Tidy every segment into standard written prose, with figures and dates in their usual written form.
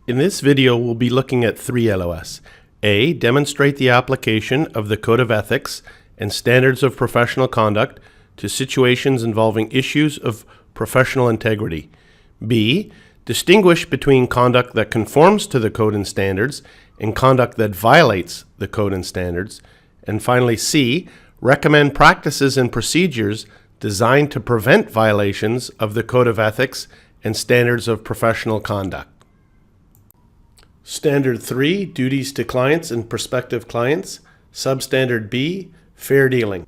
In this video, we'll be looking at three LOS. A, demonstrate the application of the Code of Ethics and Standards of Professional Conduct to situations involving issues of professional integrity. B, distinguish between conduct that conforms to the Code and Standards and conduct that violates the Code and Standards. And finally, C, recommend practices and procedures designed to prevent violations of the Code of Ethics and Standards of Professional Conduct. Standard 3, duties to clients and prospective clients. Substandard B, fair dealing.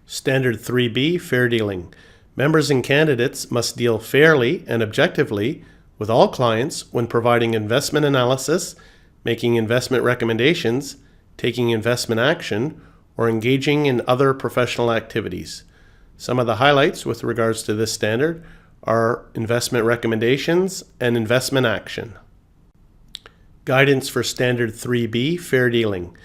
Standard 3B, fair dealing. Members and candidates must deal fairly and objectively with all clients when providing investment analysis, making investment recommendations, taking investment action, or engaging in other professional activities. Some of the highlights with regards to this standard are investment recommendations and investment action. Guidance for Standard 3B, fair dealing.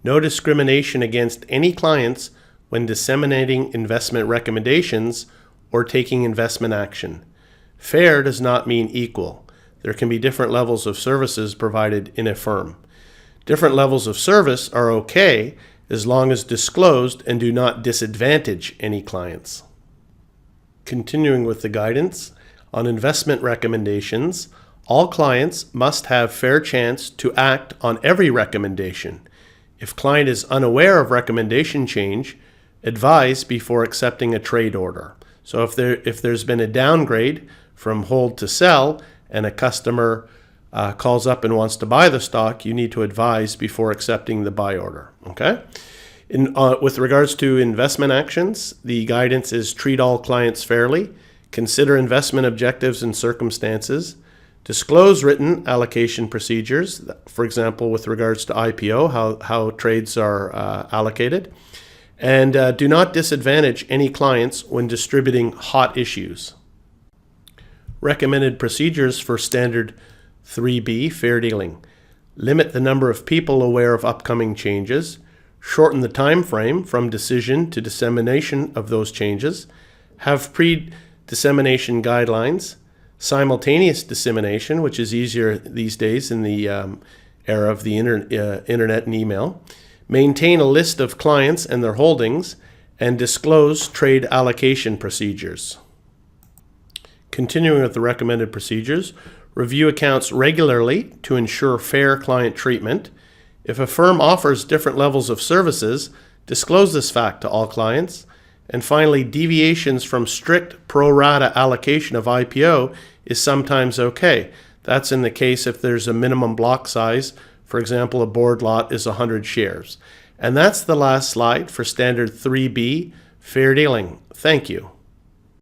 No discrimination against any clients when disseminating investment recommendations or taking investment action. Fair does not mean equal. There can be different levels of services provided in a firm. Different levels of service are okay as long as disclosed and do not disadvantage any clients. Continuing with the guidance on investment recommendations, all clients must have fair chance to act on every recommendation. If client is unaware of recommendation change, advise before accepting a trade order. So if there's been a downgrade from hold to sell and a customer calls up and wants to buy the stock, you need to advise before accepting the buy order. Okay? With regards to investment actions, the guidance is treat all clients fairly, consider investment objectives and circumstances, disclose written allocation procedures, for example, with regards to IPO, how trades are allocated, and do not disadvantage any clients when distributing hot issues. Recommended procedures for Standard 3B, fair dealing. Limit the number of people aware of upcoming changes, shorten the time frame from decision to dissemination of those changes, have pre-dissemination guidelines, simultaneous dissemination, which is easier these days in the era of the internet and email, maintain a list of clients and their holdings, and disclose trade allocation procedures. Continuing with the recommended procedures, review accounts regularly to ensure fair client treatment. If a firm offers different levels of services, disclose this fact to all clients. And finally, deviations from strict pro rata allocation of IPO is sometimes okay. That's in the case if there's a minimum block size. For example, a board lot is 100 shares. And that's the last slide for Standard 3B, fair dealing. Thank you.